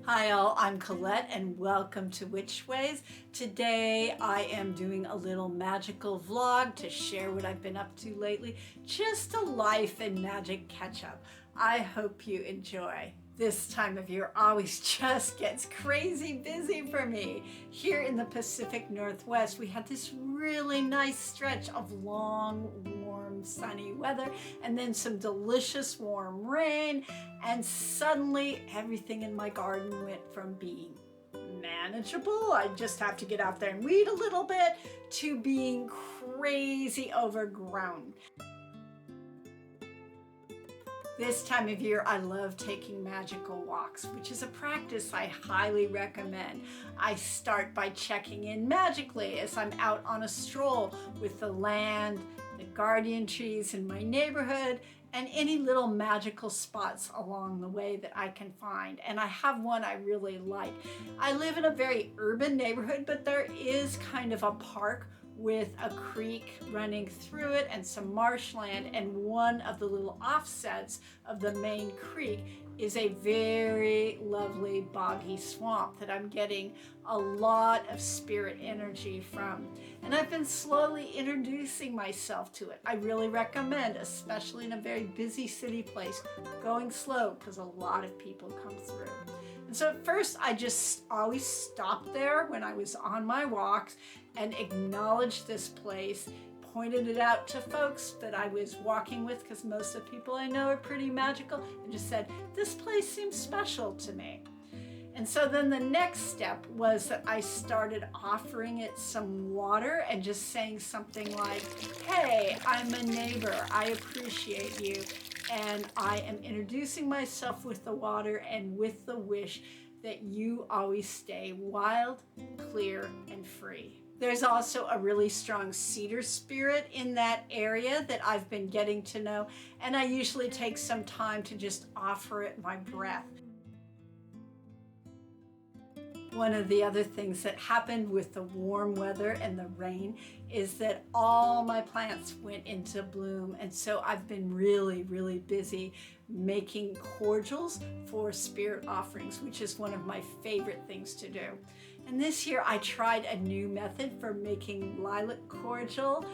Hi all, I'm Colette and welcome to Witch Ways. Today I am doing a little magical vlog to share what I've been up to lately. Just a life and magic catch up. I hope you enjoy. This time of year always just gets crazy busy for me. Here in the Pacific Northwest, we had this really nice stretch of long, warm, sunny weather, and then some delicious warm rain, and suddenly everything in my garden went from being manageable, I just have to get out there and weed a little bit, to being crazy overgrown. This time of year, I love taking magical walks, which is a practice I highly recommend. I start by checking in magically as I'm out on a stroll with the land, the guardian trees in my neighborhood, and any little magical spots along the way that I can find. And I have one I really like. I live in a very urban neighborhood, but there is kind of a park with a creek running through it and some marshland, and one of the little offsets of the main creek is a very lovely boggy swamp that I'm getting a lot of spirit energy from. And I've been slowly introducing myself to it. I really recommend, especially in a very busy city place, going slow because a lot of people come through. And so at first I just always stopped there when I was on my walks and acknowledged this place, pointed it out to folks that I was walking with, because most of the people I know are pretty magical, and just said, this place seems special to me. And so then the next step was that I started offering it some water and just saying something like, hey, I'm a neighbor, I appreciate you. And I am introducing myself with the water and with the wish that you always stay wild, clear, and free. There's also a really strong cedar spirit in that area that I've been getting to know, and I usually take some time to just offer it my breath. One of the other things that happened with the warm weather and the rain is that all my plants went into bloom, and so I've been really busy making cordials for spirit offerings, which is one of my favorite things to do. And this year I tried a new method for making lilac cordial,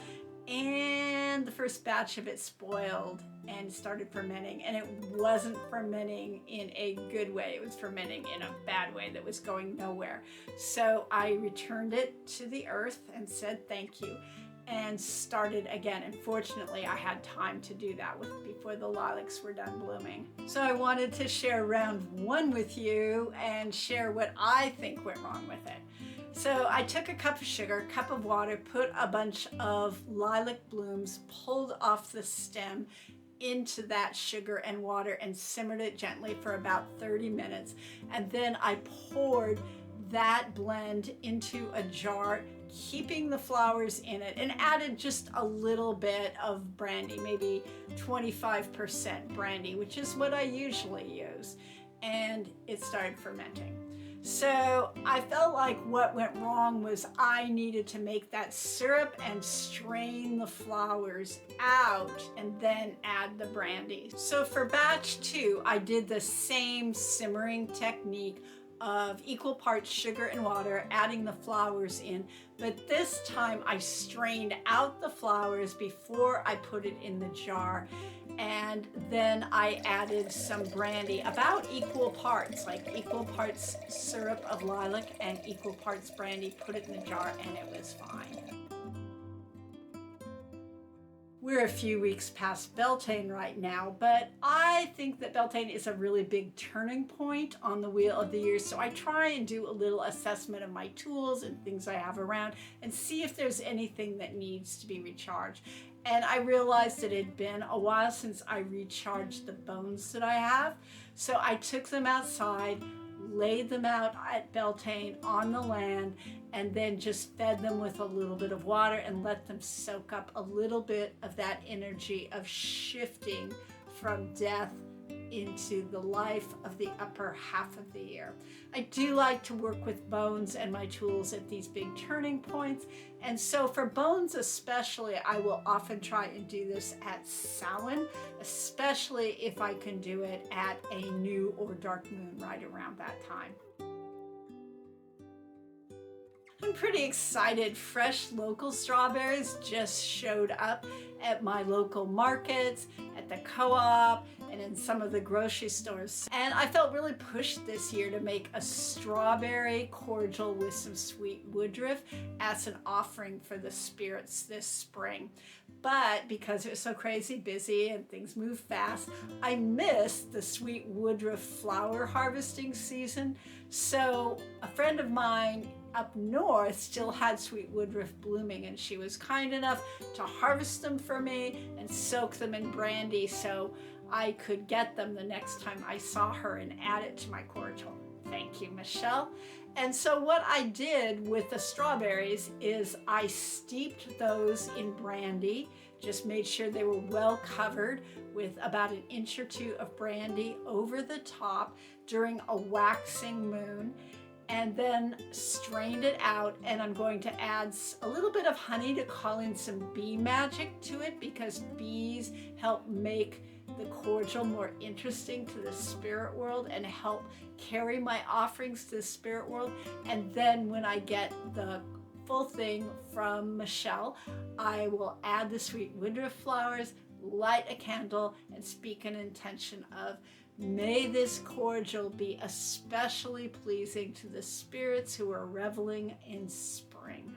and the first batch of it spoiled and started fermenting, and it wasn't fermenting in a good way. It was fermenting in a bad way that was going nowhere. So I returned it to the earth and said thank you and started again. And fortunately I had time to do that before the lilacs were done blooming. So I wanted to share round one with you and share what I think went wrong with it. So I took a cup of sugar, a cup of water, put a bunch of lilac blooms pulled off the stem into that sugar and water and simmered it gently for about 30 minutes. And then I poured that blend into a jar, keeping the flowers in it, and added just a little bit of brandy, maybe 25% brandy, which is what I usually use. And it started fermenting. So I felt like what went wrong was I needed to make that syrup and strain the flowers out and then add the brandy. So for batch 2, I did the same simmering technique of equal parts sugar and water, adding the flowers in, but this time I strained out the flowers before I put it in the jar, and then I added some brandy, about equal parts, like equal parts syrup of lilac and equal parts brandy, put it in the jar, and it was fine. We're a few weeks past Beltane right now, but I think that Beltane is a really big turning point on the wheel of the year, so I try and do a little assessment of my tools and things I have around and see if there's anything that needs to be recharged. And I realized that it had been a while since I recharged the bones that I have, so I took them outside, laid them out at Beltane on the land, and then just fed them with a little bit of water and let them soak up a little bit of that energy of shifting from death into the life of the upper half of the year. I do like to work with bones and my tools at these big turning points. And so for bones especially, I will often try and do this at Samhain, especially if I can do it at a new or dark moon right around that time. I'm pretty excited. Fresh local strawberries just showed up at my local markets, at the co-op, and in some of the grocery stores. And I felt really pushed this year to make a strawberry cordial with some sweet woodruff as an offering for the spirits this spring. But because it was so crazy busy and things move fast, I missed the sweet woodruff flower harvesting season. So a friend of mine up north still had sweet woodruff blooming, and she was kind enough to harvest them for me and soak them in brandy so I could get them the next time I saw her and add it to my cordial. Thank you, Michelle. And so what I did with the strawberries is I steeped those in brandy, just made sure they were well covered with about an inch or two of brandy over the top during a waxing moon, and then strained it out. And I'm going to add a little bit of honey to call in some bee magic to it, because bees help make the cordial more interesting to the spirit world and help carry my offerings to the spirit world. And then when I get the full thing from Michelle, I will add the sweet woodruff flowers, light a candle, and speak an intention of, may this cordial be especially pleasing to the spirits who are reveling in spring.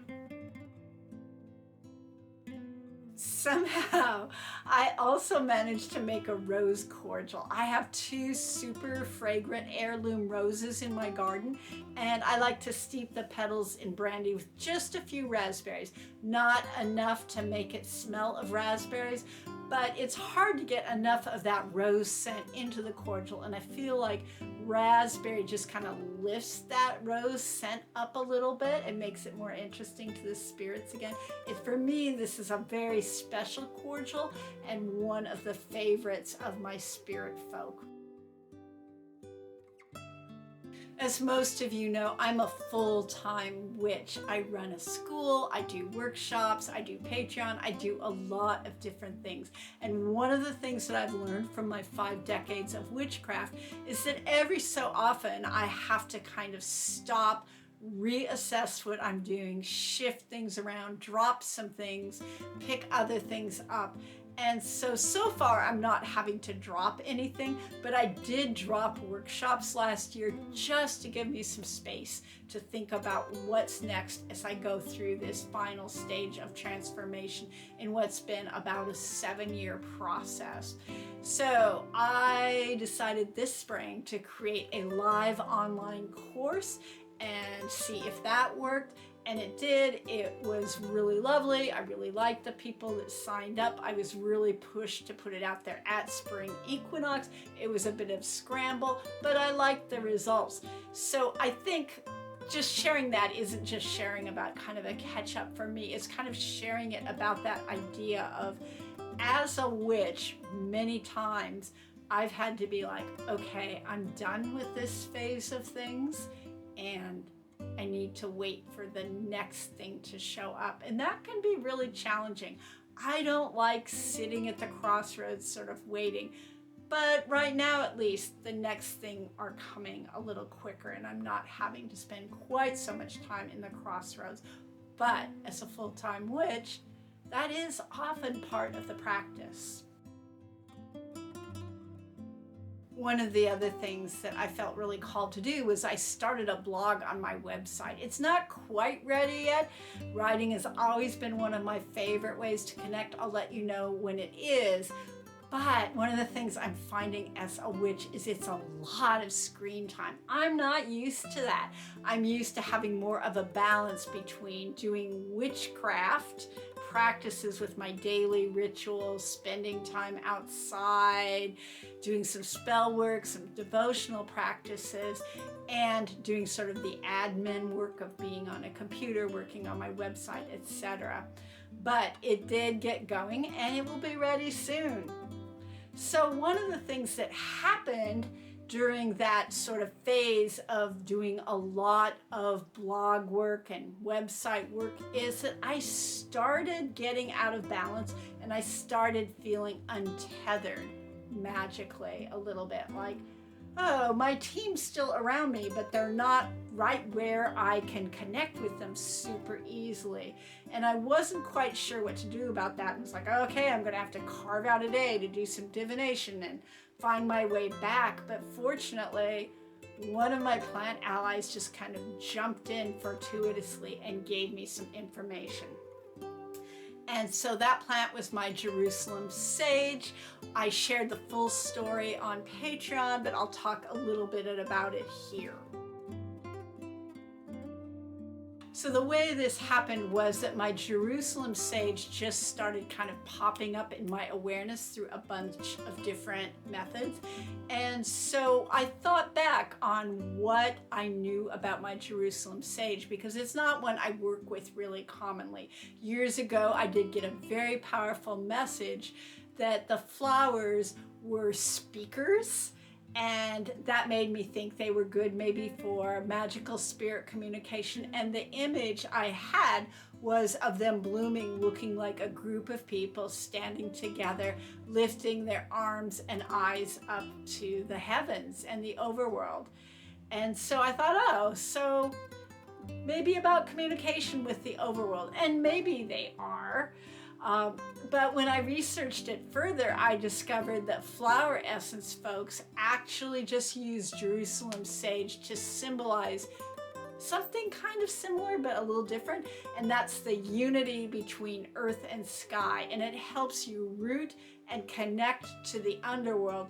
Somehow, I also managed to make a rose cordial. I have 2 super fragrant heirloom roses in my garden, and I like to steep the petals in brandy with just a few raspberries. Not enough to make it smell of raspberries, but it's hard to get enough of that rose scent into the cordial, and I feel like raspberry just kind of lifts that rose scent up a little bit and makes it more interesting to the spirits again. For me, this is a very special cordial and one of the favorites of my spirit folk. As most of you know, I'm a full-time witch. I run a school, I do workshops, I do Patreon, I do a lot of different things. And one of the things that I've learned from my 5 decades of witchcraft is that every so often I have to kind of stop, reassess what I'm doing, shift things around, drop some things, pick other things up. And so far I'm not having to drop anything, but I did drop workshops last year just to give me some space to think about what's next as I go through this final stage of transformation in what's been about a 7-year process. So I decided this spring to create a live online course and see if that worked. And it did. It was really lovely. I really liked the people that signed up. I was really pushed to put it out there at spring equinox. It was a bit of scramble, but I liked the results. So I think just sharing that isn't just sharing about kind of a catch up for me. It's kind of sharing it about that idea of, as a witch, many times I've had to be like, okay, I'm done with this phase of things, and I need to wait for the next thing to show up. And that can be really challenging. I don't like sitting at the crossroads sort of waiting. But right now, at least, the next thing are coming a little quicker, and I'm not having to spend quite so much time in the crossroads. But as a full-time witch, that is often part of the practice. One of the other things that I felt really called to do was I started a blog on my website. It's not quite ready yet. Writing has always been one of my favorite ways to connect. I'll let you know when it is. But one of the things I'm finding as a witch is it's a lot of screen time. I'm not used to that. I'm used to having more of a balance between doing witchcraft practices with my daily rituals, spending time outside, doing some spell work, some devotional practices, and doing sort of the admin work of being on a computer, working on my website, etc. But it did get going, and it will be ready soon. So one of the things that happened during that sort of phase of doing a lot of blog work and website work is that I started getting out of balance and I started feeling untethered magically a little bit, like, oh, my team's still around me, but they're not right where I can connect with them super easily. And I wasn't quite sure what to do about that. And it's like, okay, I'm going to have to carve out a day to do some divination and find my way back. But fortunately, one of my plant allies just kind of jumped in fortuitously and gave me some information. And so that plant was my Jerusalem sage. I shared the full story on Patreon, but I'll talk a little bit about it here. So the way this happened was that my Jerusalem sage just started kind of popping up in my awareness through a bunch of different methods. And so I thought back on what I knew about my Jerusalem sage, because it's not one I work with really commonly. Years ago, I did get a very powerful message that the flowers were speakers, and that made me think they were good maybe for magical spirit communication. And the image I had was of them blooming, looking like a group of people standing together, lifting their arms and eyes up to the heavens and the overworld. And so I thought, oh, so maybe about communication with the overworld. And maybe they are. But when I researched it further, I discovered that flower essence folks actually just use Jerusalem sage to symbolize something kind of similar but a little different, and that's the unity between earth and sky. And it helps you root and connect to the underworld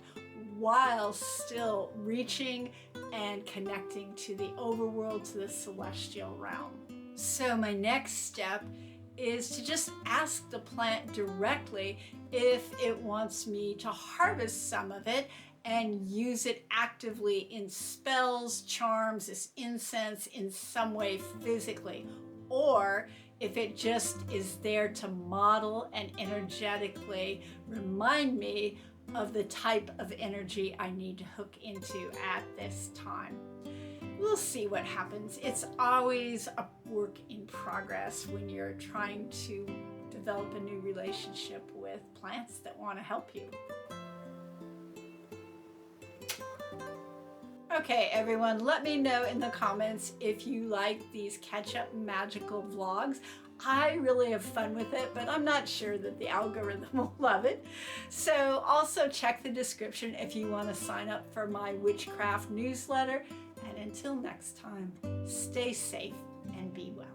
while still reaching and connecting to the overworld, to the celestial realm. So my next step is to just ask the plant directly if it wants me to harvest some of it and use it actively in spells, charms, as incense in some way physically, or if it just is there to model and energetically remind me of the type of energy I need to hook into at this time. We'll see what happens. It's always a work in progress when you're trying to develop a new relationship with plants that want to help you. Okay, everyone, let me know in the comments if you like these catch-up magical vlogs. I really have fun with it, but I'm not sure that the algorithm will love it. So also check the description if you want to sign up for my Witchcraft newsletter. And until next time, stay safe and be well.